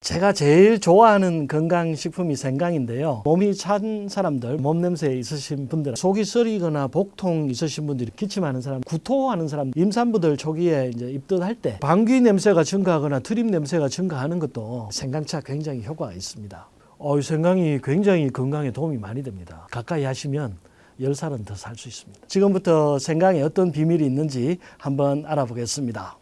제가 제일 좋아하는 건강식품이 생강인데요. 몸이 찬 사람들, 몸 냄새 있으신 분들, 속이 쓰리거나 복통 있으신 분들이, 기침하는 사람, 구토하는 사람, 임산부들 초기에 이제 입덧할 때 방귀 냄새가 증가하거나 트림 냄새가 증가하는 것도 생강차 굉장히 효과가 있습니다. 생강이 굉장히 건강에 도움이 많이 됩니다. 가까이 하시면 10살은 더 살 수 있습니다. 지금부터 생강에 어떤 비밀이 있는지 한번 알아보겠습니다.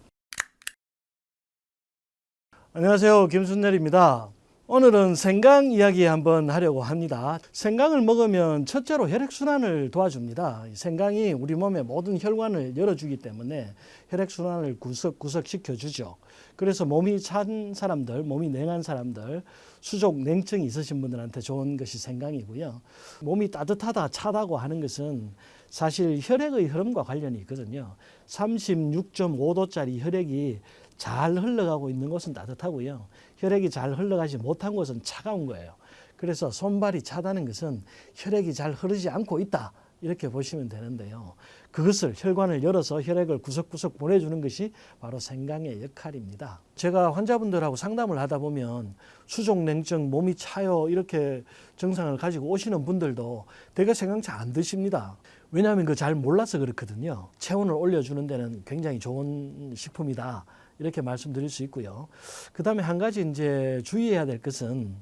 안녕하세요, 김순렬입니다. 오늘은 생강 이야기 한번 하려고 합니다. 생강을 먹으면 첫째로 혈액순환을 도와줍니다. 생강이 우리 몸의 모든 혈관을 열어주기 때문에 혈액순환을 구석구석 시켜주죠. 그래서 몸이 찬 사람들, 몸이 냉한 사람들, 수족 냉증이 있으신 분들한테 좋은 것이 생강이고요. 몸이 따뜻하다, 차다고 하는 것은 사실 혈액의 흐름과 관련이 있거든요. 36.5도짜리 혈액이 잘 흘러가고 있는 곳은 따뜻하고요. 혈액이 잘 흘러가지 못한 곳은 차가운 거예요. 그래서 손발이 차다는 것은 혈액이 잘 흐르지 않고 있다, 이렇게 보시면 되는데요. 그것을 혈관을 열어서 혈액을 구석구석 보내주는 것이 바로 생강의 역할입니다. 제가 환자분들하고 상담을 하다 보면 수족냉증, 몸이 차요, 이렇게 증상을 가지고 오시는 분들도 대개 생강차 안 드십니다. 왜냐하면 그 잘 몰라서 그렇거든요. 체온을 올려주는 데는 굉장히 좋은 식품이다, 이렇게 말씀드릴 수 있고요. 그 다음에 한 가지 이제 주의해야 될 것은,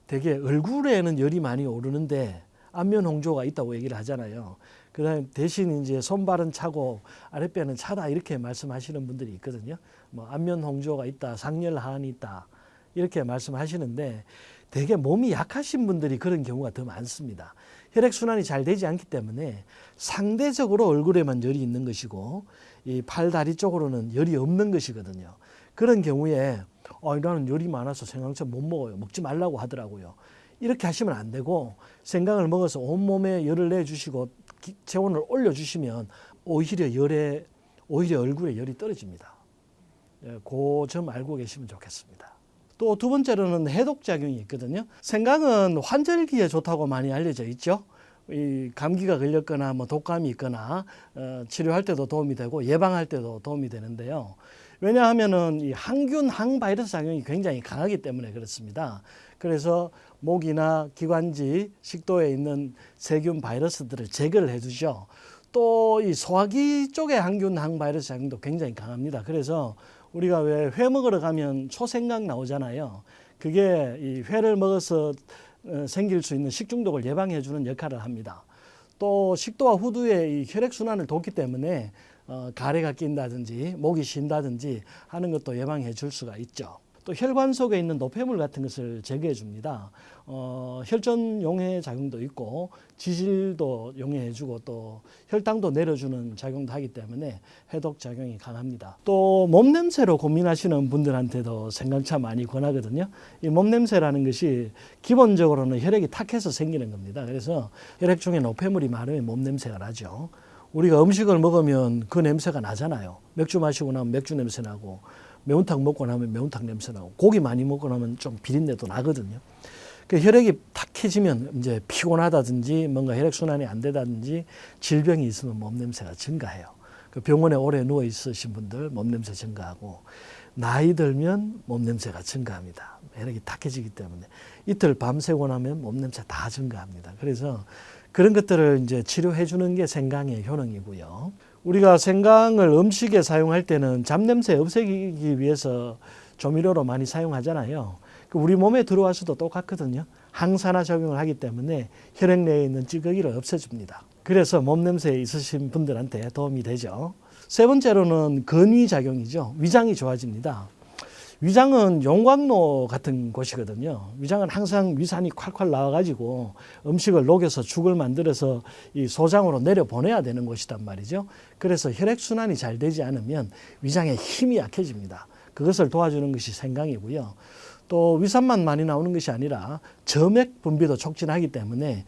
되게 얼굴에는 열이 많이 오르는데 안면 홍조가 있다고 얘기를 하잖아요. 그 다음에 대신 이제 손발은 차고 아랫배는 차다, 이렇게 말씀하시는 분들이 있거든요. 뭐 안면 홍조가 있다, 상열 하한이 있다, 이렇게 말씀하시는데 되게 몸이 약하신 분들이 그런 경우가 더 많습니다. 혈액순환이 잘 되지 않기 때문에 상대적으로 얼굴에만 열이 있는 것이고, 이 팔, 다리 쪽으로는 열이 없는 것이거든요. 그런 경우에 나는 열이 많아서 생강차 못 먹어요, 먹지 말라고 하더라고요. 이렇게 하시면 안 되고, 생강을 먹어서 온몸에 열을 내주시고 체온을 올려주시면 오히려 얼굴에 열이 떨어집니다. 그 점 알고 계시면 좋겠습니다. 또 두 번째로는 해독작용이 있거든요. 생강은 환절기에 좋다고 많이 알려져 있죠. 이 감기가 걸렸거나 뭐 독감이 있거나 치료할 때도 도움이 되고 예방할 때도 도움이 되는데요. 왜냐하면은 이 항균, 항바이러스 작용이 굉장히 강하기 때문에 그렇습니다. 그래서 목이나 기관지, 식도에 있는 세균, 바이러스들을 제거를 해주죠. 또 이 소화기 쪽의 항균, 항바이러스 작용도 굉장히 강합니다. 그래서 우리가 왜 회 먹으러 가면 초생강 나오잖아요. 그게 이 회를 먹어서 생길 수 있는 식중독을 예방해 주는 역할을 합니다. 또 식도와 후두의 이 혈액순환을 돕기 때문에 가래가 낀다든지 목이 쉰다든지 하는 것도 예방해 줄 수가 있죠. 또 혈관 속에 있는 노폐물 같은 것을 제거해 줍니다. 혈전 용해 작용도 있고 지질도 용해해 주고 또 혈당도 내려주는 작용도 하기 때문에 해독 작용이 강합니다. 또 몸냄새로 고민하시는 분들한테도 생강차 많이 권하거든요. 이 몸냄새라는 것이 기본적으로는 혈액이 탁해서 생기는 겁니다. 그래서 혈액 중에 노폐물이 많으면 몸냄새가 나죠. 우리가 음식을 먹으면 그 냄새가 나잖아요. 맥주 마시고 나면 맥주 냄새 나고, 매운탕 먹고 나면 매운탕 냄새 나고, 고기 많이 먹고 나면 좀 비린내도 나거든요. 그 혈액이 탁해지면 이제 피곤하다든지 뭔가 혈액순환이 안 되다든지 질병이 있으면 몸냄새가 증가해요. 그 병원에 오래 누워 있으신 분들 몸냄새 증가하고, 나이 들면 몸냄새가 증가합니다. 혈액이 탁해지기 때문에 이틀 밤새고 나면 몸냄새 다 증가합니다. 그래서 그런 것들을 이제 치료해 주는 게 생강의 효능이고요. 우리가 생강을 음식에 사용할 때는 잡냄새 없애기 위해서 조미료로 많이 사용하잖아요. 우리 몸에 들어와서도 똑같거든요. 항산화 작용을 하기 때문에 혈액 내에 있는 찌꺼기를 없애줍니다. 그래서 몸냄새 있으신 분들한테 도움이 되죠. 세 번째로는 근위 작용이죠. 위장이 좋아집니다. 위장은 용광로 같은 곳이거든요. 위장은 항상 위산이 콸콸 나와가지고 음식을 녹여서 죽을 만들어서 이 소장으로 내려보내야 되는 곳이란 말이죠. 그래서 혈액순환이 잘 되지 않으면 위장의 힘이 약해집니다. 그것을 도와주는 것이 생강이고요. 또 위산만 많이 나오는 것이 아니라 점액 분비도 촉진하기 때문에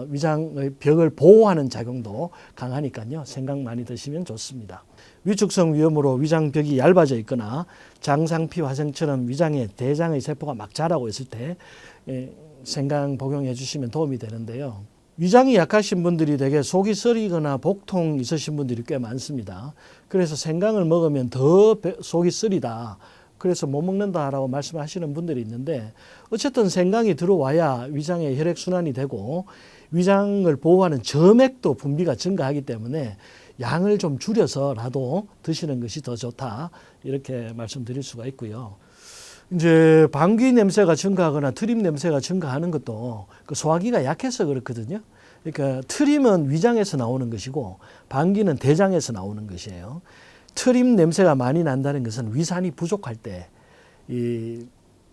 위장의 벽을 보호하는 작용도 강하니까요. 생강 많이 드시면 좋습니다. 위축성 위염으로 위장벽이 얇아져 있거나 장상피 화생처럼 위장에 대장의 세포가 막 자라고 있을 때 생강 복용해 주시면 도움이 되는데요. 위장이 약하신 분들이 되게 속이 쓰리거나 복통 있으신 분들이 꽤 많습니다. 그래서 생강을 먹으면 더 속이 쓰리다, 그래서 못 먹는다라고 말씀하시는 분들이 있는데 어쨌든 생강이 들어와야 위장의 혈액순환이 되고 위장을 보호하는 점액도 분비가 증가하기 때문에 양을 좀 줄여서라도 드시는 것이 더 좋다. 이렇게 말씀드릴 수가 있고요. 이제 방귀 냄새가 증가하거나 트림 냄새가 증가하는 것도 그 소화기가 약해서 그렇거든요. 그러니까 트림은 위장에서 나오는 것이고 방귀는 대장에서 나오는 것이에요. 트림 냄새가 많이 난다는 것은 위산이 부족할 때 이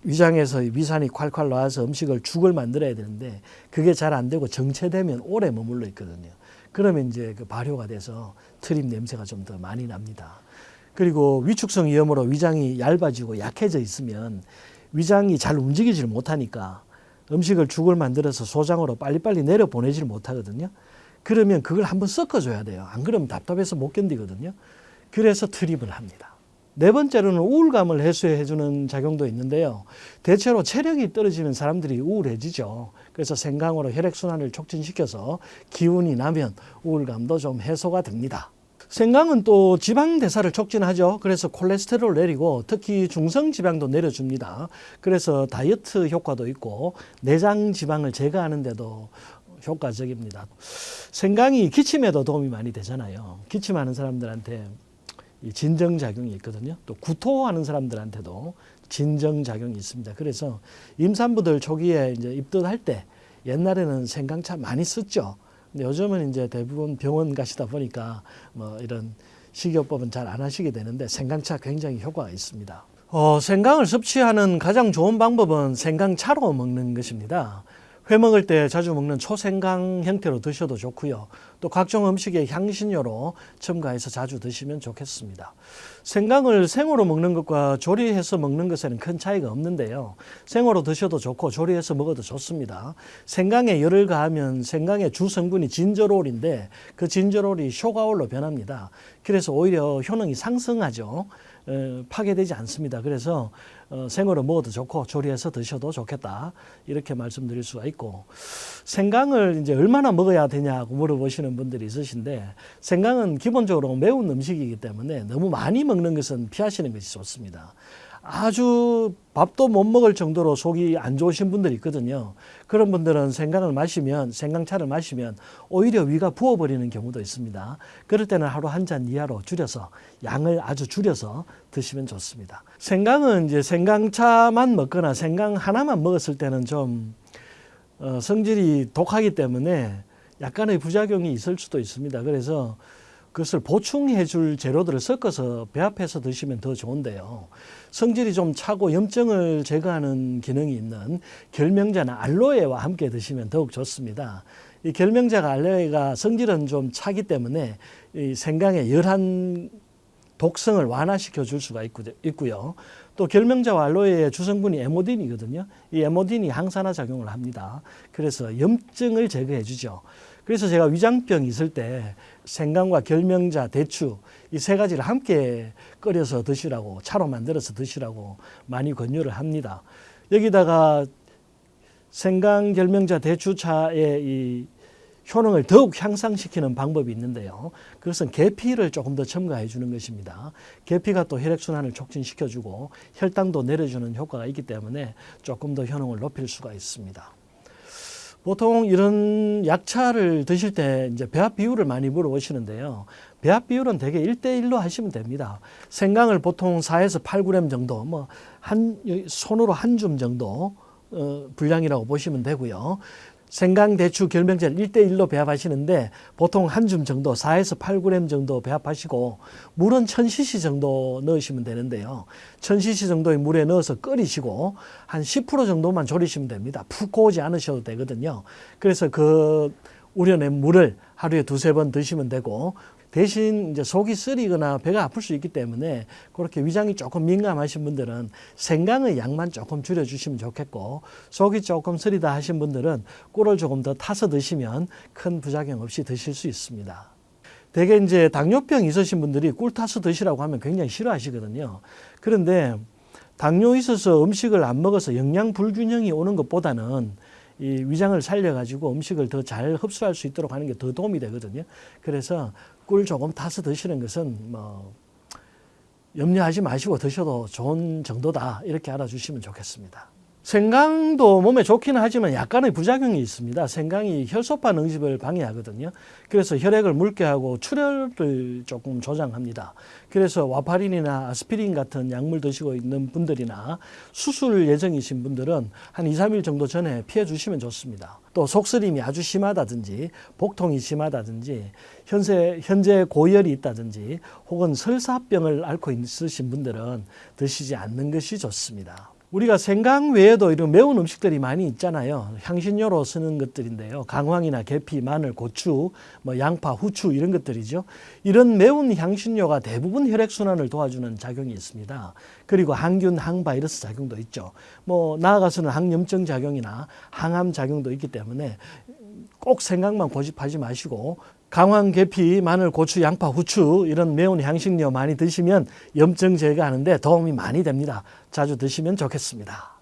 위장에서 위산이 콸콸 나와서 죽을 만들어야 되는데 그게 잘 안 되고 정체되면 오래 머물러 있거든요. 그러면 이제 그 발효가 돼서 트림 냄새가 좀 더 많이 납니다. 그리고 위축성 위염으로 위장이 얇아지고 약해져 있으면 위장이 잘 움직이질 못하니까 죽을 만들어서 소장으로 빨리빨리 내려보내질 못하거든요. 그러면 그걸 한번 섞어줘야 돼요. 안 그러면 답답해서 못 견디거든요. 그래서 트림을 합니다. 네 번째로는 우울감을 해소해주는 작용도 있는데요. 대체로 체력이 떨어지는 사람들이 우울해지죠. 그래서 생강으로 혈액순환을 촉진시켜서 기운이 나면 우울감도 좀 해소가 됩니다. 생강은 또 지방대사를 촉진하죠. 그래서 콜레스테롤을 내리고 특히 중성지방도 내려줍니다. 그래서 다이어트 효과도 있고 내장 지방을 제거하는 데도 효과적입니다. 생강이 기침에도 도움이 많이 되잖아요. 기침하는 사람들한테 진정작용이 있거든요. 또 구토하는 사람들한테도 진정작용이 있습니다. 그래서 임산부들 초기에 이제 입덧할 때 옛날에는 생강차 많이 썼죠. 근데 요즘은 이제 대부분 병원 가시다 보니까 뭐 이런 식이요법은 잘 안 하시게 되는데 생강차 굉장히 효과가 있습니다. 생강을 섭취하는 가장 좋은 방법은 생강차로 먹는 것입니다. 회 먹을 때 자주 먹는 초생강 형태로 드셔도 좋고요. 또 각종 음식에 향신료로 첨가해서 자주 드시면 좋겠습니다. 생강을 생으로 먹는 것과 조리해서 먹는 것에는 큰 차이가 없는데요. 생으로 드셔도 좋고 조리해서 먹어도 좋습니다. 생강에 열을 가하면 생강의 주 성분이 진저롤인데 그 진저롤이 쇼가올로 변합니다. 그래서 오히려 효능이 상승하죠. 파괴되지 않습니다. 그래서 생으로 먹어도 좋고 조리해서 드셔도 좋겠다. 이렇게 말씀드릴 수가 있고 생강을 이제 얼마나 먹어야 되냐고 물어보시는 분들이 있으신데 생강은 기본적으로 매운 음식이기 때문에 너무 많이 먹는 것은 피하시는 것이 좋습니다. 아주 밥도 못 먹을 정도로 속이 안 좋으신 분들이 있거든요. 그런 분들은 생강차를 마시면 오히려 위가 부어버리는 경우도 있습니다. 그럴 때는 하루 한 잔 이하로 줄여서 양을 아주 줄여서 드시면 좋습니다. 생강은 이제 생강차만 먹거나 생강 하나만 먹었을 때는 좀 성질이 독하기 때문에 약간의 부작용이 있을 수도 있습니다. 그래서 그것을 보충해 줄 재료들을 섞어서 배합해서 드시면 더 좋은데요. 성질이 좀 차고 염증을 제거하는 기능이 있는 결명자나 알로에와 함께 드시면 더욱 좋습니다. 이 결명자가 알로에가 성질은 좀 차기 때문에 이 생강의 열한 독성을 완화시켜 줄 수가 있고요. 또 결명자와 알로에의 주성분이 에모딘이거든요. 이 에모딘이 항산화 작용을 합니다. 그래서 염증을 제거해 주죠. 그래서 제가 위장병 있을 때 생강과 결명자, 대추 이 세 가지를 함께 끓여서 드시라고 차로 만들어서 드시라고 많이 권유를 합니다. 여기다가 생강, 결명자, 대추차의 이 효능을 더욱 향상시키는 방법이 있는데요. 그것은 계피를 조금 더 첨가해 주는 것입니다. 계피가 또 혈액순환을 촉진시켜주고 혈당도 내려주는 효과가 있기 때문에 조금 더 효능을 높일 수가 있습니다. 보통 이런 약차를 드실 때 이제 배합 비율을 많이 물어보시는데요. 배합 비율은 대개 1대1로 하시면 됩니다. 생강을 보통 4에서 8g 정도, 손으로 한 줌 정도 분량이라고 보시면 되고요. 생강, 대추, 결명자를 1대1로 배합하시는데 보통 한 줌 정도 4에서 8g 정도 배합하시고 물은 1000cc 정도 넣으시면 되는데요. 1000cc 정도의 물에 넣어서 끓이시고 한 10% 정도만 졸이시면 됩니다. 푹 고우지 않으셔도 되거든요. 그래서 그 우려낸 물을 하루에 2-3번 드시면 되고 대신 이제 속이 쓰리거나 배가 아플 수 있기 때문에 그렇게 위장이 조금 민감하신 분들은 생강의 양만 조금 줄여주시면 좋겠고 속이 조금 쓰리다 하신 분들은 꿀을 조금 더 타서 드시면 큰 부작용 없이 드실 수 있습니다. 대개 이제 당뇨병 있으신 분들이 꿀 타서 드시라고 하면 굉장히 싫어하시거든요. 그런데 당뇨 있어서 음식을 안 먹어서 영양 불균형이 오는 것보다는 이 위장을 살려가지고 음식을 더 잘 흡수할 수 있도록 하는 게 더 도움이 되거든요. 그래서 꿀 조금 타서 드시는 것은 염려하지 마시고 드셔도 좋은 정도다. 이렇게 알아주시면 좋겠습니다. 생강도 몸에 좋기는 하지만 약간의 부작용이 있습니다. 생강이 혈소판 응집을 방해하거든요. 그래서 혈액을 묽게 하고 출혈을 조금 조장합니다. 그래서 와파린이나 아스피린 같은 약물 드시고 있는 분들이나 수술 예정이신 분들은 한 2, 3일 정도 전에 피해 주시면 좋습니다. 또 속쓰림이 아주 심하다든지 복통이 심하다든지 현재 고열이 있다든지 혹은 설사병을 앓고 있으신 분들은 드시지 않는 것이 좋습니다. 우리가 생강 외에도 이런 매운 음식들이 많이 있잖아요. 향신료로 쓰는 것들인데요. 강황이나 계피, 마늘, 고추, 양파, 후추 이런 것들이죠. 이런 매운 향신료가 대부분 혈액순환을 도와주는 작용이 있습니다. 그리고 항균, 항바이러스 작용도 있죠. 나아가서는 항염증 작용이나 항암 작용도 있기 때문에 꼭 생강만 고집하지 마시고 강황, 계피, 마늘, 고추, 양파, 후추 이런 매운 향신료 많이 드시면 염증 제거하는 데 도움이 많이 됩니다. 자주 드시면 좋겠습니다.